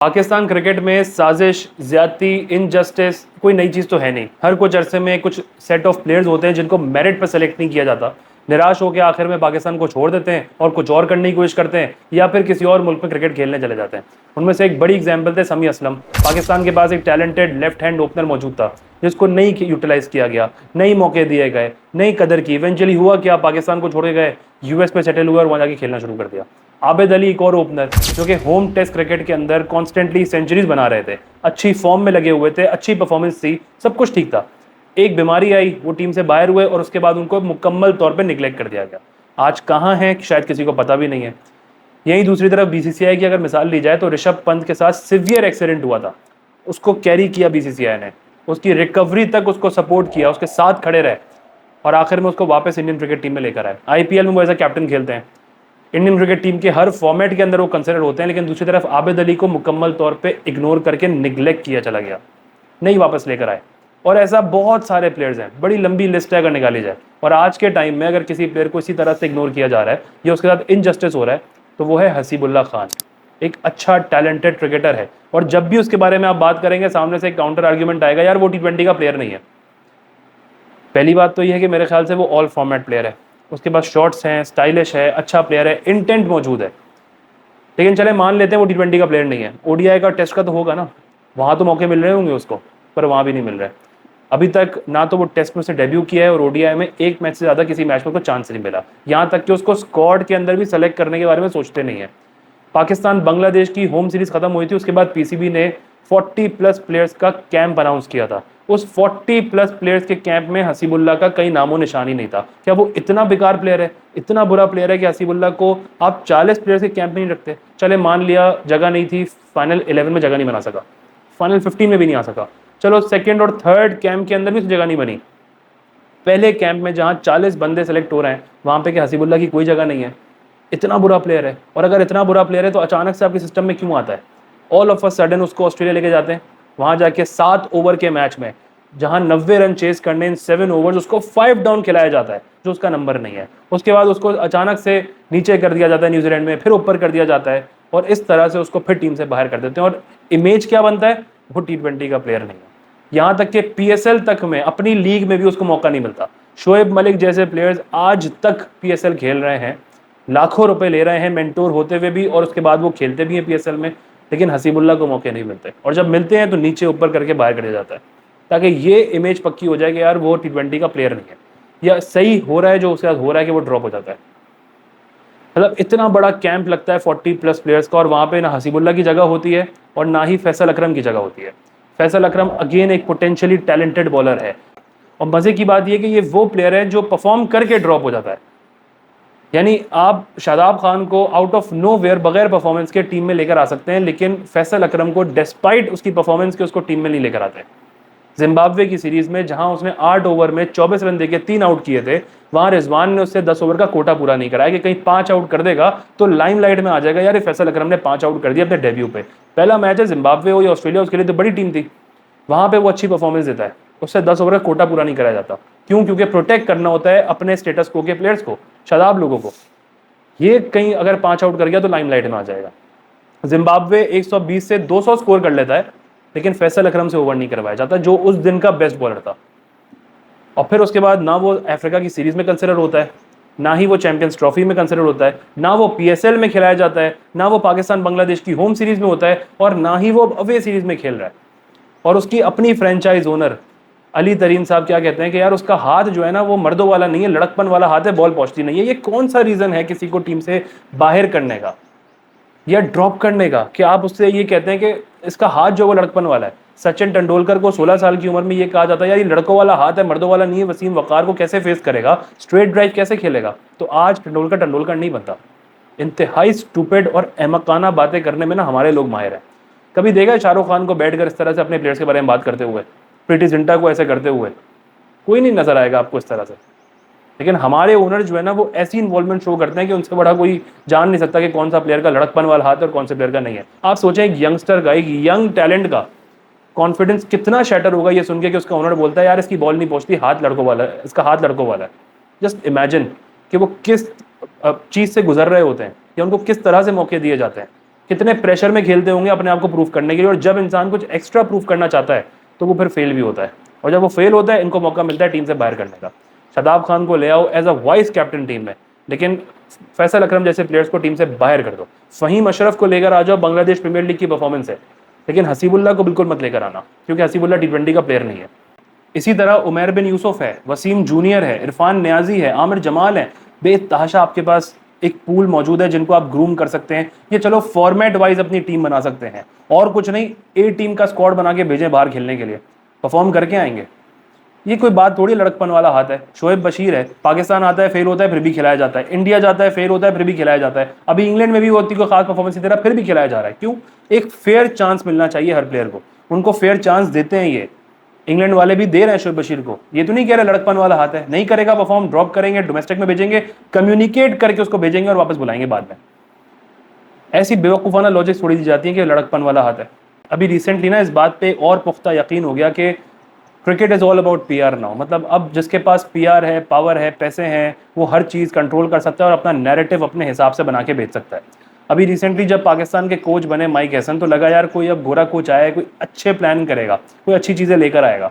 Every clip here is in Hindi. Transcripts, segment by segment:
पाकिस्तान क्रिकेट में साजिश, ज्यादती, इनजस्टिस कोई नई चीज़ तो है नहीं। हर कुछ अरसे में कुछ सेट ऑफ प्लेयर्स होते हैं जिनको मेरिट पर सेलेक्ट नहीं किया जाता। निराश होकर आखिर में पाकिस्तान को छोड़ देते हैं और कुछ और करने की कोशिश करते हैं या फिर किसी और मुल्क में क्रिकेट खेलने चले जाते हैं। उनमें से एक बड़ी एग्जाम्पल थे समी असलम। पाकिस्तान के पास एक टैलेंटेड लेफ्ट हैंड ओपनर मौजूद था जिसको नहीं यूटिलाइज किया गया, नहीं मौके दिए गए, नहीं कदर की। इवेंचुअली हुआ क्या, पाकिस्तान को छोड़ के गए, यूएस पे सेटल हुए और वहाँ जाके खेलना शुरू कर दिया। आबिद अली एक और ओपनर जो कि होम टेस्ट क्रिकेट के अंदर कॉन्स्टेंटली सेंचुरीज बना रहे थे, अच्छी फॉर्म में लगे हुए थे, अच्छी परफॉर्मेंस थी, सब कुछ ठीक था। एक बीमारी आई, वो टीम से बाहर हुए और उसके बाद उनको मुकम्मल तौर पे निगलेक्ट कर दिया गया। आज कहाँ हैं शायद किसी को पता भी नहीं है। यहीं दूसरी तरफ बीसीसीआई की अगर मिसाल ली जाए तो ऋषभ पंत के साथ सिवियर एक्सीडेंट हुआ था, उसको कैरी किया बीसीसीआई ने, उसकी रिकवरी तक उसको सपोर्ट किया, उसके साथ खड़े रहे और आखिर में उसको वापस इंडियन क्रिकेट टीम में लेकर आए। आईपीएल में वो एज अ कैप्टन खेलते हैं, इंडियन क्रिकेट टीम के हर फॉर्मेट के अंदर वो कंसिडर होते हैं। लेकिन दूसरी तरफ आबिद अली को मुकम्मल तौर पे इग्नोर करके निगलेक्ट किया चला गया, नहीं वापस लेकर आए। और ऐसा बहुत सारे प्लेयर्स हैं, बड़ी लंबी लिस्ट है अगर निकाली जाए। और आज के टाइम में अगर किसी प्लेयर को इसी तरह से इग्नोर किया जा रहा है या उसके साथ इनजस्टिस हो रहा है तो वो है हसीबुल्ला खान। एक अच्छा टैलेंटेड क्रिकेटर है और जब भी उसके बारे में आप बात करेंगे सामने से एक काउंटर आर्ग्यूमेंट आएगा, यार वो टी20 का प्लेयर नहीं है। पहली बात तो ये है कि मेरे ख्याल से वो ऑल फॉर्मेट प्लेयर है, उसके पास शॉट्स हैं, स्टाइलिश है, अच्छा प्लेयर है, इंटेंट मौजूद है। लेकिन चले मान लेते हैं वो टी20 का प्लेयर नहीं है, ओडीआई का टेस्ट का तो होगा ना, वहाँ तो मौके मिल रहे होंगे उसको, पर वहाँ भी नहीं मिल रहा है अभी तक। ना तो वो टेस्ट में उसने डेब्यू किया है और ओडीआई में एक मैच से ज़्यादा किसी मैच में उसको चांस नहीं मिला। यहाँ तक कि उसको स्क्वाड के अंदर भी सेलेक्ट करने के बारे में सोचते नहीं है। पाकिस्तान बांग्लादेश की होम सीरीज खत्म हुई थी, उसके बाद पीसीबी ने 40+ प्लेयर्स का कैंप अनाउंस किया था। उस 40+ प्लेयर्स के कैंप में हसीबुल्ला का कई नामो निशान ही नहीं था। क्या वो इतना बेकार प्लेयर है, इतना बुरा प्लेयर है कि हसीबुल्ला को आप 40 प्लेयर्स के कैंप में नहीं रखते? चले मान लिया जगह नहीं थी, फाइनल 11 में जगह नहीं बना सका, फाइनल 15 में भी नहीं आ सका, चलो सेकेंड और थर्ड कैंप के अंदर भी जगह नहीं बनी। पहले कैंप में जहाँ 40 बंदे सेलेक्ट हो रहे हैं वहाँ पे कि हसीबुल्ला की कोई जगह नहीं है? इतना बुरा प्लेयर है। और अगर इतना बुरा प्लेयर है तो अचानक से आपके सिस्टम में क्यों आता है? ऑल ऑफ अ सडन उसको ऑस्ट्रेलिया लेके जाते हैं, वहां जाके 7 ओवर के मैच में जहां 90 रन चेस करने इन 7 ओवर्स उसको 5 डाउन खिलाया जाता है जो उसका नंबर नहीं है। उसके बाद उसको अचानक से नीचे कर दिया जाता है न्यूजीलैंड में, फिर ऊपर कर दिया जाता है और इस तरह से उसको फिर टीम से बाहर कर देते हैं। और इमेज क्या बनता है, वो टी20 का प्लेयर नहीं है। यहाँ तक कि पीएसएल तक में, अपनी लीग में भी उसको मौका नहीं मिलता। शोएब मलिक जैसे प्लेयर्स आज तक पीएसएल खेल रहे हैं, लाखों रुपए ले रहे हैं मेंटोर होते हुए भी, और उसके बाद वो खेलते भी हैं पीएसएल में, लेकिन हसीबुल्ला को मौके नहीं मिलते। और जब मिलते हैं तो नीचे ऊपर करके बाहर कर दिया जाता है ताकि ये इमेज पक्की हो जाए कि यार वो टी20 का प्लेयर नहीं है, या सही हो रहा है जो उसके साथ हो रहा है कि वो ड्रॉप हो जाता है। मतलब इतना बड़ा कैंप लगता है 40+ प्लेयर्स का, और वहाँ पे ना हसीबुल्ला की जगह होती है और ना ही फैसल अकरम की जगह होती है। फैसल अकरम अगेन एक पोटेंशियली टैलेंटेड बॉलर है, और मज़े की बात यह कि ये वो प्लेयर है जो परफॉर्म करके ड्रॉप हो जाता है। यानी आप शादाब खान को आउट ऑफ नो वेयर बगैर परफॉर्मेंस के टीम में लेकर आ सकते हैं, लेकिन फैसल अकरम को डिस्पाइट उसकी परफॉर्मेंस के उसको टीम में नहीं लेकर आते। जिम्बाब्वे की सीरीज में जहां उसने 8 ओवर में 24 रन देके 3 आउट किए थे, वहां रिजवान ने उससे 10 ओवर का कोटा पूरा नहीं कराया कि कहीं 5 आउट कर देगा तो लाइमलाइट में आ जाएगा, यार फैसल अकरम ने 5 आउट कर दिया अपने डेब्यू पे। पहला मैच है जिम्बाब्वे हो या ऑस्ट्रेलिया, उसके लिए तो बड़ी टीम थी, वहां पे वो अच्छी परफॉर्मेंस देता है, उससे 10 ओवर का कोटा पूरा नहीं कराया जाता। क्यों? क्योंकि प्रोटेक्ट करना होता है अपने स्टेटस को के प्लेयर्स को, शादाब लोगों को। ये कहीं अगर 5 आउट कर गया तो लाइमलाइट में आ जाएगा। जिम्बाब्वे 120 से 200 स्कोर कर लेता है, लेकिन फैसल अकरम से ओवर नहीं करवाया जाता जो उस दिन का बेस्ट बॉलर था। और फिर उसके बाद ना वो अफ्रीका की सीरीज में कंसिडर होता है, ना ही वो चैंपियंस ट्रॉफी में कंसिडर होता है, ना वो पीएसएल में खिलाया जाता है, ना वो पाकिस्तान बांग्लादेश की होम सीरीज में होता है, और ना ही वो अवे सीरीज में खेल रहा है। और उसकी अपनी फ्रेंचाइज ओनर अली तरीन साहब क्या कहते हैं कि यार उसका हाथ जो है ना वो मर्दों वाला नहीं है, लड़कपन वाला हाथ है, बॉल पहुंचती नहीं है। ये कौन सा रीजन है किसी को टीम से बाहर करने का या ड्रॉप करने का कि आप उससे ये कहते हैं कि इसका हाथ जो वो लड़कपन वाला है? सचिन तेंदुलकर को 16 साल की उम्र में ये कहा जाता है यार ये लड़कों वाला हाथ है, मर्दों वाला नहीं है। वसीम वकार को कैसे फेस करेगा, स्ट्रेट ड्राइव कैसे खेलेगा? तो आज तेंदुलकर नहीं बनता। इंतहाई स्टूपिड और अहमकाना बातें करने में ना हमारे लोग माहिर हैं। कभी देखा है शाहरुख खान को बैठकर इस तरह से अपने प्लेयर्स के बारे में बात करते हुए, प्रीति जिंटा को ऐसे करते हुए? कोई नहीं नजर आएगा आपको इस तरह से। लेकिन हमारे ओनर जो है ना वो ऐसी इन्वॉल्वमेंट शो करते हैं कि उनसे बड़ा कोई जान नहीं सकता कि कौन सा प्लेयर का लड़कपन वाला हाथ है और कौन से प्लेयर का नहीं है। आप सोचें एक यंगस्टर का, एक यंग टैलेंट का कॉन्फिडेंस कितना शैटर होगा ये सुन के कि उसका ओनर बोलता है यार इसकी बॉल नहीं पहुंचती, हाथ लड़कों वाला है, इसका हाथ लड़कों वाला है। जस्ट इमेजिन कि वो किस चीज़ से गुजर रहे होते हैं या उनको किस तरह से मौके दिए जाते हैं कितने प्रेशर में खेलते होंगे अपने आप को प्रूव करने के लिए, और जब इंसान कुछ एक्स्ट्रा प्रूव करना चाहता है तो वो फिर फेल भी होता है, और जब वो फेल होता है इनको मौका मिलता है टीम से बाहर करने का। शादाब खान को ले आओ as a vice captain team में, लेकिन फैसल अकरम जैसे प्लेयर्स को टीम से बाहर कर दो। फहीम अशरफ को लेकर आ जाओ, बांग्लादेश प्रीमियर लीग की परफॉर्मेंस है, लेकिन हसीबुल्लाह को बिल्कुल मत लेकर आना, क्योंकि हसीबुल्लाह टी20 का प्लेयर नहीं है। इसी तरह उमैर बिन यूसुफ है, वसीम जूनियर है, इरफान न्याजी है, आमिर जमाल है, बेतहाशा आपके पास एक पूल मौजूद है जिनको आप ग्रूम कर सकते हैं। ये चलो फॉर्मेट वाइज अपनी टीम बना सकते हैं, और कुछ नहीं, ए टीम का स्क्वाड बना के भेजें बाहर खेलने के लिए, परफॉर्म करके आएंगे। ये कोई बात थोड़ी लड़कपन वाला हाथ है। शोएब बशीर है, पाकिस्तान आता है फेल होता है फिर भी खिलाया जाता है, इंडिया जाता है फेल होता है फिर भी खिलाया जाता है, अभी इंग्लैंड में भी होती कोई खास परफॉर्मेंस की तरह फिर भी खिलाया जा रहा है। क्यों? एक फेयर चांस मिलना चाहिए हर प्लेयर को, उनको फेयर चांस देते हैं, ये इंग्लैंड वाले भी दे रहे हैं शोएब बशीर को। ये तो नहीं कह रहे लड़कपन वाला हाथ है, नहीं करेगा परफॉर्म ड्रॉप करेंगे, डोमेस्टिक में भेजेंगे, कम्युनिकेट करके उसको भेजेंगे और वापस बुलाएंगे बाद में। ऐसी बेवकूफ़ाना लॉजिक छोड़ी दी जाती है कि लड़कपन वाला हाथ है। अभी रिसेंटली ना इस बात पे और पुख्ता यकीन हो गया कि cricket is all about PR now. मतलब अब जिसके पास पीआर है, पावर है, पैसे हैं, वो हर चीज़ कंट्रोल कर सकता है और अपना नैरेटिव अपने हिसाब से बना के बेच सकता है। अभी रिसेंटली जब पाकिस्तान के कोच बने माइक हैसन, तो लगा यार कोई अब गोरा कोच आया है, कोई अच्छे प्लान करेगा, कोई अच्छी चीज़ें लेकर आएगा।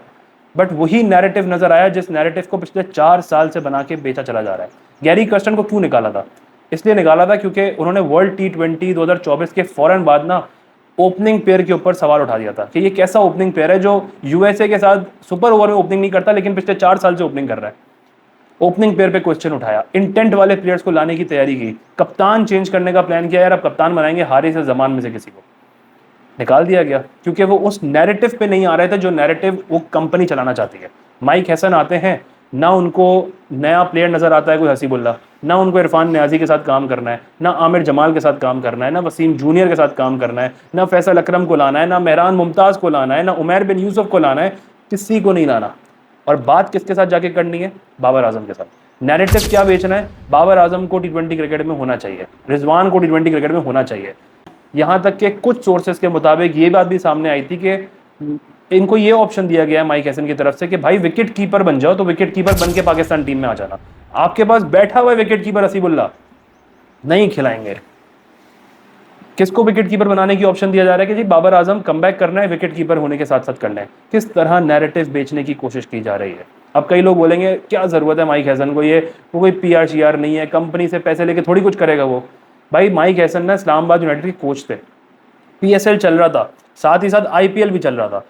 बट वही नैरेटिव नज़र आया जिस नैरेटिव को पिछले 4 साल से बना के बेचा चला जा रहा है। गैरी कर्स्टन को क्यों निकाला था? इसलिए निकाला था क्योंकि उन्होंने वर्ल्ड T20 2024 के फ़ौरन बाद ना ओपनिंग पेयर के ऊपर सवाल उठा दिया था कि ये कैसा ओपनिंग पेयर है जो यूएसए के साथ सुपर ओवर में ओपनिंग नहीं करता लेकिन पिछले 4 साल से ओपनिंग कर रहा है। ओपनिंग पेयर पे क्वेश्चन उठाया, इंटेंट वाले प्लेयर्स को लाने की तैयारी की, कप्तान चेंज करने का प्लान किया, यार अब कप्तान बनाएंगे हारिस जमान में से किसी को, निकाल दिया गया क्योंकि वो उस नैरेटिव पे नहीं आ रहे थे जो नैरेटिव वो कंपनी चलाना चाहती है। माइक हैसन आते हैं, ना उनको नया प्लेयर नजर आता है कोई हसीबुल्ला, ना उनको इरफान न्याजी के साथ काम करना है, ना आमिर जमाल के साथ काम करना है, ना वसीम जूनियर के साथ काम करना है, ना फैसल अकरम को लाना है, ना मेहरान मुमताज़ को लाना है, ना उमैर बिन यूसुफ को लाना है, किसी को नहीं लाना। और बात किसके साथ जाके करनी है? बाबर आजम के साथ। नैरेटिव क्या बेचना है? बाबर आजम को T20 क्रिकेट में होना चाहिए, रिजवान को T20 क्रिकेट में होना चाहिए। यहाँ तक कि कुछ सोर्सेज के मुताबिक ये बात भी सामने आई थी कि इनको ये ऑप्शन दिया गया है माइक हैसन की तरफ से कि भाई विकेट कीपर बन जाओ, तो विकेट कीपर बन के पाकिस्तान टीम में आ जाना। आपके पास बैठा हुआ है विकेट कीपर हसीबुल्ला, नहीं खिलाएंगे। किसको विकेट कीपर बनाने की ऑप्शन दिया जा रहा है कि जी बाबर आजम कमबैक करना है, विकेट कीपर होने के साथ साथ करना है। किस तरह नैरेटिव बेचने की कोशिश की जा रही है। अब कई लोग बोलेंगे क्या जरूरत है माइक हैसन को, ये वो कोई पीआर शीआर नहीं है, कंपनी से पैसे लेके थोड़ी कुछ करेगा वो। भाई माइक हैसन ना इस्लामाबाद यूनाइटेड के कोच थे, PSL चल रहा था, साथ ही साथ IPL भी चल रहा था।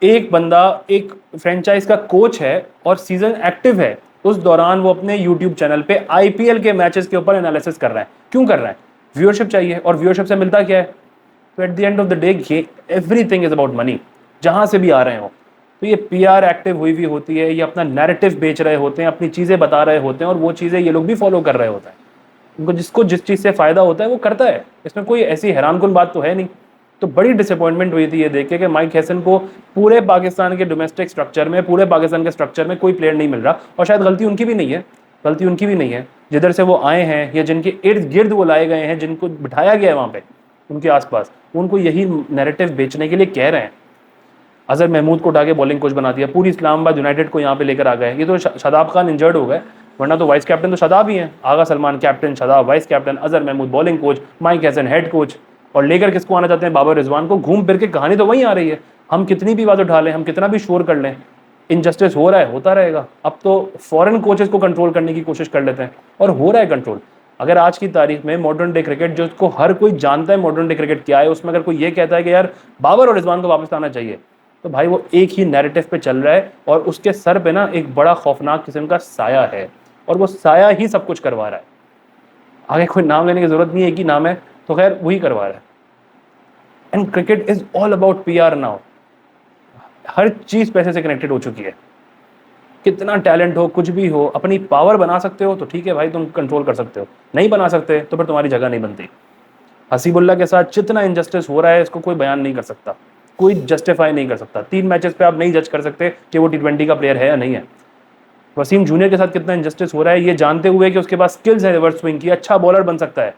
एक बंदा एक फ्रेंचाइज का कोच है और सीजन एक्टिव है, उस दौरान वो अपने YouTube चैनल पे IPL के मैचेस के ऊपर एनालिसिस कर रहा है। क्यों कर रहा है? व्यूअरशिप चाहिए, और व्यूअरशिप से मिलता क्या है? तो at the end of the day ये एवरीथिंग इज अबाउट मनी, जहां से भी आ रहे हो। तो ये PR एक्टिव हुई होती है, ये अपना नैरेटिव बेच रहे होते हैं, अपनी चीज़ें बता रहे होते हैं, और वो चीज़ें ये लोग भी फॉलो कर रहे होते हैं। उनको जिसको जिस चीज़ से फ़ायदा होता है वो करता है, इसमें कोई ऐसी हैरानकुन बात तो है नहीं। तो बड़ी डिसअपॉइंटमेंट हुई थी ये देख के कि माइक हैसन को पूरे पाकिस्तान के डोमेस्टिक स्ट्रक्चर में, पूरे पाकिस्तान के स्ट्रक्चर में कोई प्लेयर नहीं मिल रहा। और शायद गलती उनकी भी नहीं है, गलती उनकी भी नहीं है, जिधर से वो आए हैं या जिनके इर्द गिर्द वो लाए गए हैं, जिनको बिठाया गया है वहाँ पे उनके आसपास, उनको यही नैरेटिव बेचने के लिए कह रहे हैं। अजहर महमूद को उठा के बॉलिंग कोच बना दिया, पूरी इस्लामाबाद यूनाइटेड को यहाँ पे लेकर आ गए। ये तो शादाब खान इंजर्ड हो गए, वरना तो वाइस कैप्टन तो शादाब ही हैं। Agha Salman captain, Shadab vice captain, Azhar Mahmood bowling coach, Mike Hesson head coach, और लेकर किसको आना चाहते हैं? बाबर रिजवान को। घूम फिर के कहानी तो वहीं आ रही है। हम कितनी भी बात उठा लें, हम कितना भी शोर कर लें, इनजस्टिस हो रहा है, होता रहेगा। अब तो फॉरेन कोचेस को कंट्रोल करने की कोशिश कर लेते हैं, और हो रहा है कंट्रोल। अगर आज की तारीख में मॉडर्न डे क्रिकेट, जो हर कोई जानता है मॉडर्न डे क्रिकेट क्या है, उसमें अगर कोई ये कहता है कि यार बाबर और रिजवान को वापस आना चाहिए, तो भाई वो एक ही नैरेटिव पे चल रहा है, और उसके सर पे ना एक बड़ा खौफनाक किस्म का साया है, और वो साया ही सब कुछ करवा रहा है। आगे कोई नाम लेने की जरूरत नहीं है, एक ही नाम है, तो खैर वही करवा रहा है। And cricket is all about PR now. हर चीज पैसे से कनेक्टेड हो चुकी है। कितना टैलेंट हो, कुछ भी हो, अपनी पावर बना सकते हो तो ठीक है भाई, तुम कंट्रोल कर सकते हो, नहीं बना सकते तो फिर तुम्हारी जगह नहीं बनती। हसीबुल्ला के साथ जितना इनजस्टिस हो रहा है, इसको कोई बयान नहीं कर सकता, कोई जस्टिफाई नहीं कर सकता। 3 मैचेस पे आप नहीं जज कर सकते कि वो T20 का प्लेयर है या नहीं है। वसीम जूनियर के साथ कितना इनजस्टिस हो रहा है, ये जानते हुए कि उसके पास स्किल्स है रिवर्स स्विंग की, अच्छा बॉलर बन सकता है,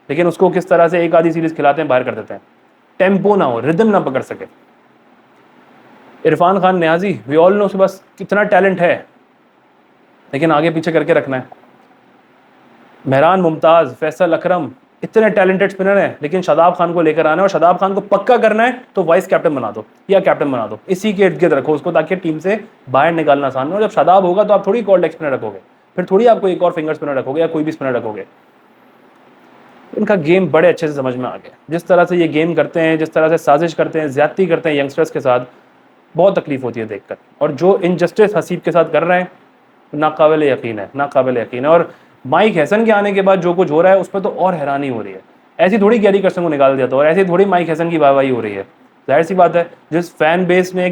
लेकिन उसको किस तरह से एक आधी सीरीज खिलाते हैं, बाहर कर देते हैं, टेम्पो ना हो, रिदम ना पकड़ सके। Irfan Khan Niazi, we all know उसके पास कितना टैलेंट है, लेकिन आगे पीछे करके रखना है। मेहरान मुमताज़, फैसल अकरम, इतने टैलेंटेड स्पिनर हैं, लेकिन शादाब खान को लेकर आना है और शादाब खान को पक्का करना है तो वाइस कैप्टन बना दो या कैप्टन बना दो, इसी के इर्द गिर्द रखो उसको, ताकि टीम से बाहर निकालना आसान हो। जब शादाब होगा तो आप थोड़ी और लेग स्पिनर रखोगे, फिर थोड़ी आपको एक और फिंगर स्पिनर रखोगे या कोई भी स्पिनर रखोगे। इनका गेम बड़े अच्छे से समझ में आ गया, जिस तरह से ये गेम करते हैं, जिस तरह से साजिश करते हैं, ज्यादती करते हैं यंगस्टर्स के साथ, बहुत तकलीफ होती है देखकर। और जो इनजस्टिस हसीब के साथ कर रहे हैं, नाकाबिल यकीन है, नाकाबिल यकीन है। और माइक हैसन के आने के बाद जो कुछ हो रहा है उस पर तो और हैरानी हो रही है। ऐसी थोड़ी गैरी कर्सन को निकाल दिया था और ऐसी थोड़ी माइक हैसन की वाहवाही हो रही है। जाहिर सी बात है, जिस फैन बेस ने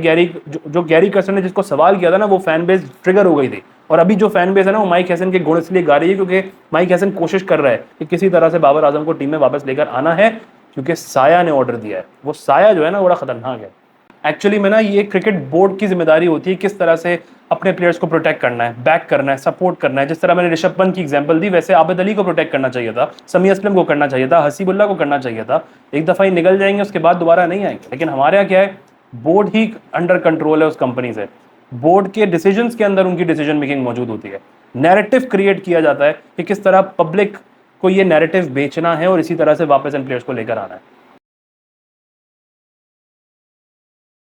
जो गैरी कर्सन ने जिसको सवाल किया था ना, वो फैन बेस ट्रिगर हो गई थी। और अभी जो फैन बेस है ना, वो माइक हैसन के गुण इसलिए गा रही है क्योंकि माइक हैसन कोशिश कर रहा है कि किसी तरह से बाबर आजम को टीम में वापस लेकर आना है, क्योंकि साया ने ऑर्डर दिया है। वो साया जो है ना, बड़ा खतरनाक है। एक्चुअली में ना, ये क्रिकेट बोर्ड की जिम्मेदारी होती है किस तरह से अपने प्लेयर्स को प्रोटेक्ट करना है, बैक करना है, सपोर्ट करना है। जिस तरह मैंने ऋषभ पंत की एग्जांपल दी, वैसे आबिद अली को प्रोटेक्ट करना चाहिए था, समी असलम को करना चाहिए था, हसीबुल्ला को करना चाहिए था। एक दफ़ा ही निकल जाएंगे, उसके बाद दोबारा नहीं आएंगे। लेकिन हमारे यहाँ क्या है, बोर्ड ही अंडर कंट्रोल है उस कंपनी से। बोर्ड के डिसीजंस के अंदर उनकी डिसीजन मेकिंग मौजूद होती है। नैरेटिव क्रिएट किया जाता है कि किस तरह पब्लिक को ये नैरेटिव बेचना है और इसी तरह से वापस इन प्लेयर्स को लेकर आना है।